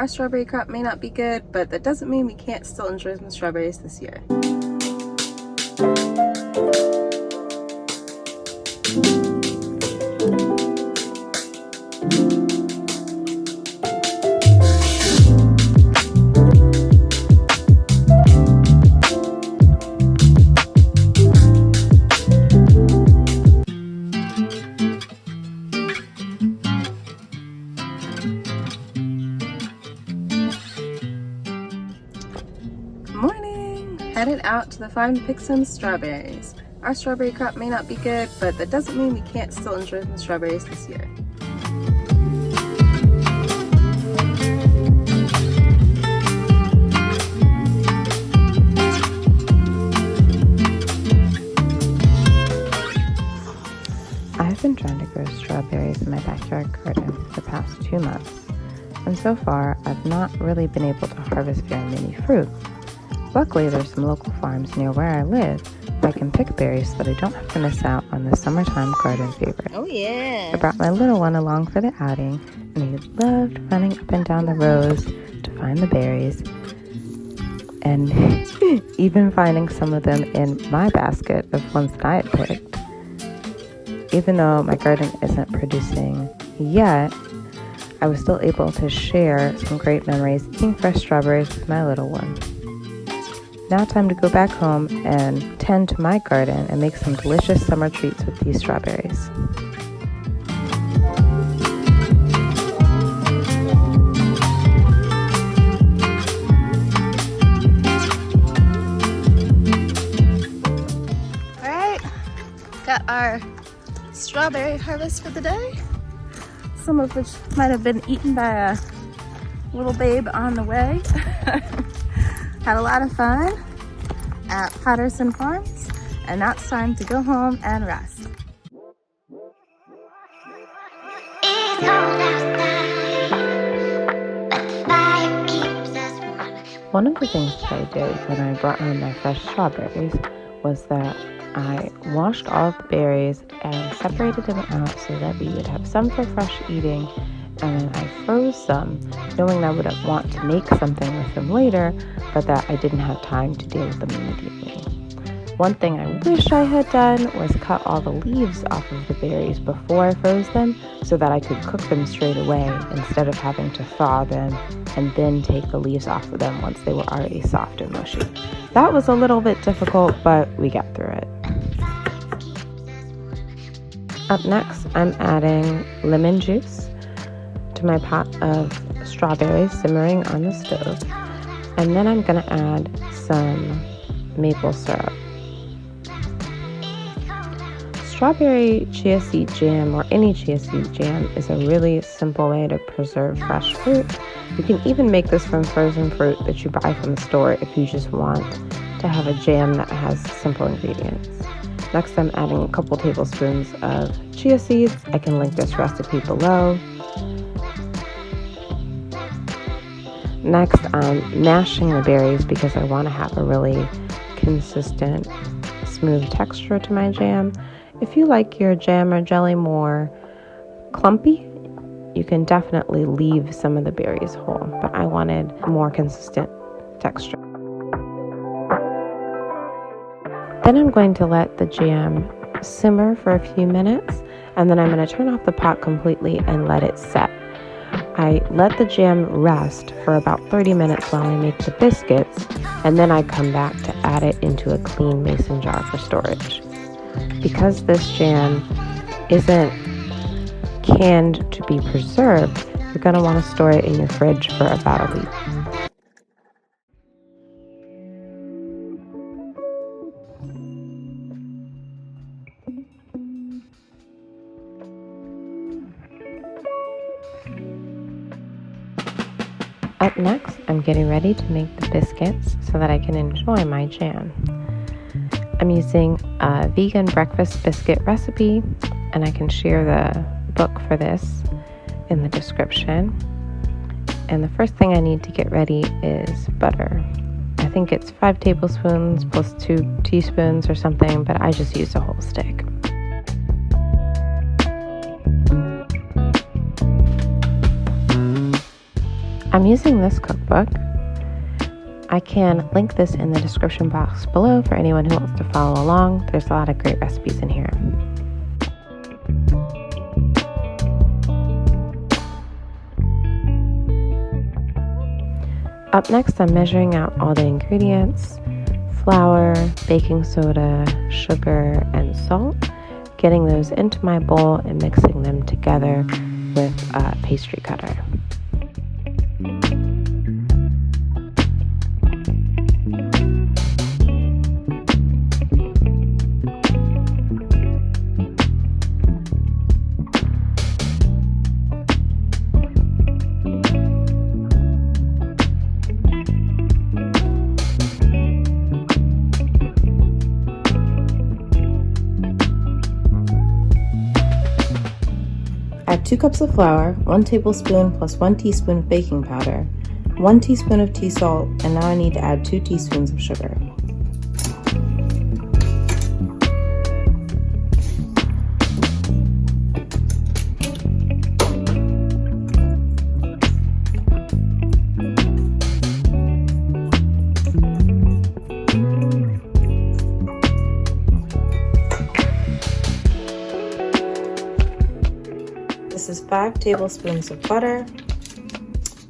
Our strawberry crop may not be good, but that doesn't mean we can't still enjoy some strawberries this year. Headed out to the farm to pick some strawberries. Our strawberry crop may not be good, but that doesn't mean we can't still enjoy some strawberries this year. I've been trying to grow strawberries in my backyard garden for the past 2 months, and so far I've not really been able to harvest very many fruit. Luckily, there's some local farms near where I live where I can pick berries so that I don't have to miss out on the summertime garden favorite. Oh yeah! I brought my little one along for the outing, and he loved running up and down the rows to find the berries, and even finding some of them in my basket of ones that I had picked. Even though my garden isn't producing yet, I was still able to share some great memories eating fresh strawberries with my little one. Now time to go back home and tend to my garden and make some delicious summer treats with these strawberries. Alright, got our strawberry harvest for the day. Some of which might have been eaten by a little babe on the way. Had a lot of fun at Patterson Farms, and now it's time to go home and rest. One of the things that I did when I brought home my fresh strawberries was that I washed all the berries and separated them out so that we would have some for fresh eating, and then I froze some, knowing I would want to make something with them later, but that I didn't have time to deal with them immediately. One thing I wish I had done was cut all the leaves off of the berries before I froze them so that I could cook them straight away instead of having to thaw them and then take the leaves off of them once they were already soft and mushy. That was a little bit difficult, but we got through it. Up next, I'm adding lemon juice to my pot of strawberries simmering on the stove, and then I'm going to add some maple syrup. Strawberry chia seed jam, or any chia seed jam, is a really simple way to preserve fresh fruit. You can even make this from frozen fruit that you buy from the store if you just want to have a jam that has simple ingredients. Next, I'm adding a couple tablespoons of chia seeds. I can link this recipe below. Next, I'm mashing the berries because I want to have a really consistent, smooth texture to my jam. If you like your jam or jelly more clumpy, you can definitely leave some of the berries whole, but I wanted more consistent texture. Then I'm going to let the jam simmer for a few minutes, and then I'm going to turn off the pot completely and let it set. I let the jam rest for about 30 minutes while I make the biscuits, and then I come back to add it into a clean mason jar for storage. Because this jam isn't canned to be preserved, you're going to want to store it in your fridge for about a week. Up next, I'm getting ready to make the biscuits so that I can enjoy my jam. I'm using a vegan breakfast biscuit recipe, and I can share the book for this in the description. And the first thing I need to get ready is butter. I think it's 5 tablespoons plus 2 teaspoons or something, but I just used a whole stick. I'm I'm using this cookbook. I can link this in the description box below for anyone who wants to follow along. There's a lot of great recipes in here. Up next, I'm measuring out all the ingredients: flour, baking soda, sugar, and salt, getting those into my bowl and mixing them together with a pastry cutter. Add 2 cups of flour, 1 tablespoon plus 1 teaspoon of baking powder, 1 teaspoon of tea salt, and now I need to add 2 teaspoons of sugar. This is 5 tablespoons of butter,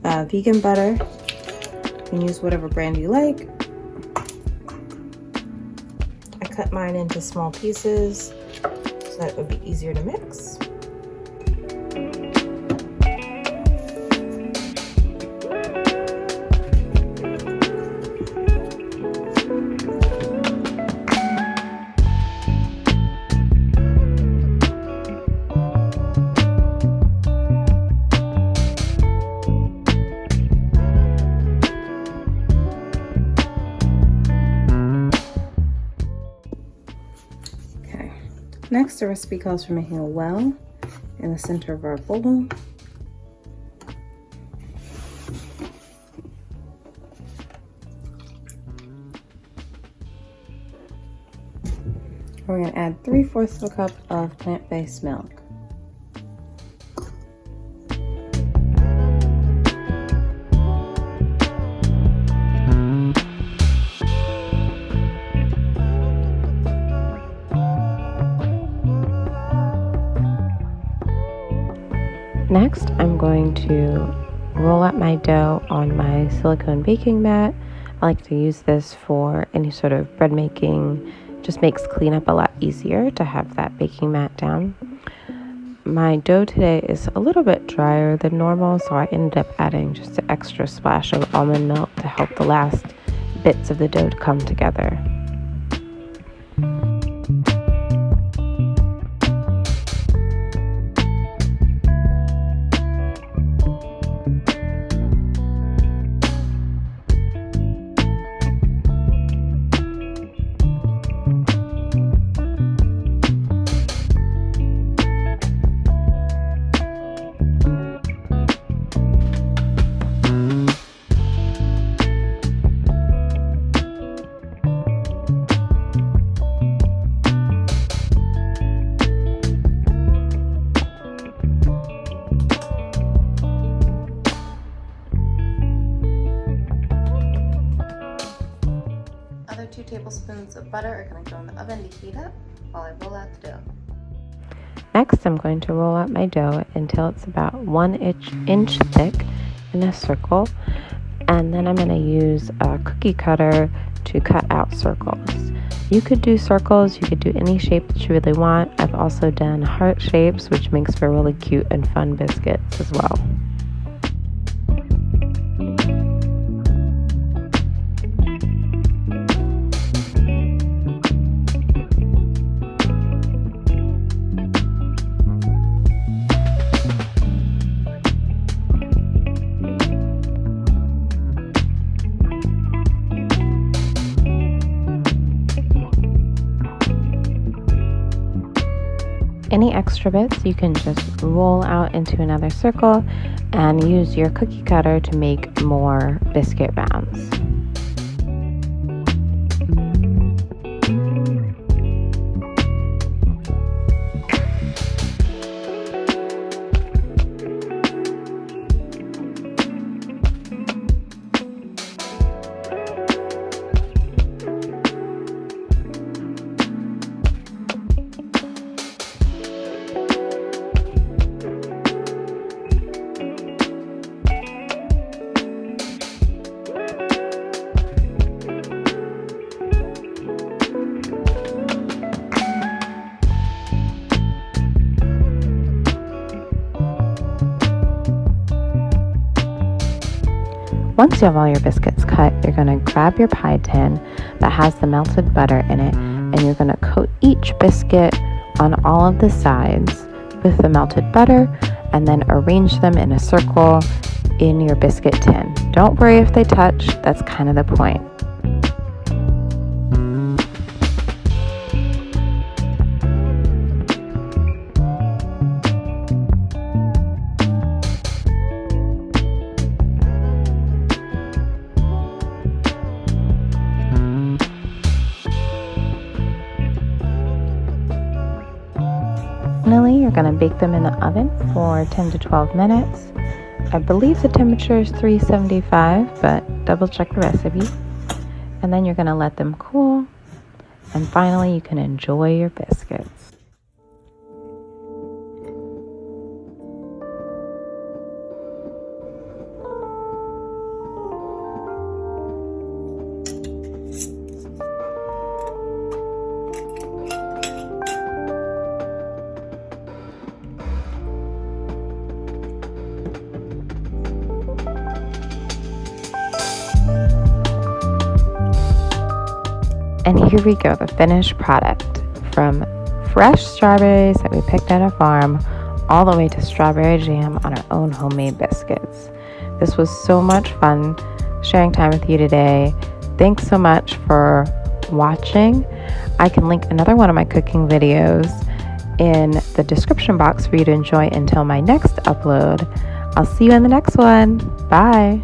vegan butter. You can use whatever brand you like. I cut mine into small pieces so that it would be easier to mix. Next, the recipe calls for making a well in the center of our bowl. We're going to add 3/4 of a cup of plant-based milk. Next, I'm going to roll out my dough on my silicone baking mat. I like to use this for any sort of bread making. Just makes cleanup a lot easier to have that baking mat down. My dough today is a little bit drier than normal, so I ended up adding just an extra splash of almond milk to help the last bits of the dough to come together. Other 2 tablespoons of butter are going to go in the oven to heat up while I roll out the dough. Next, I'm going to roll out my dough until it's about 1 inch thick in a circle, and then I'm going to use a cookie cutter to cut out circles. You could do circles, you could do any shape that you really want. I've also done heart shapes, which makes for really cute and fun biscuits as well. Any extra bits you can just roll out into another circle and use your cookie cutter to make more biscuit rounds. Once you have all your biscuits cut, you're going to grab your pie tin that has the melted butter in it, and you're going to coat each biscuit on all of the sides with the melted butter, and then arrange them in a circle in your biscuit tin. Don't worry if they touch, that's kind of the point. Finally, you're going to bake them in the oven for 10 to 12 minutes. I believe the temperature is 375, but double check the recipe. And then you're going to let them cool. And finally, you can enjoy your biscuits. And here we go, the finished product. From fresh strawberries that we picked at a farm, all the way to strawberry jam on our own homemade biscuits. This was so much fun sharing time with you today. Thanks so much for watching. I can link another one of my cooking videos in the description box for you to enjoy until my next upload. I'll see you in the next one. Bye.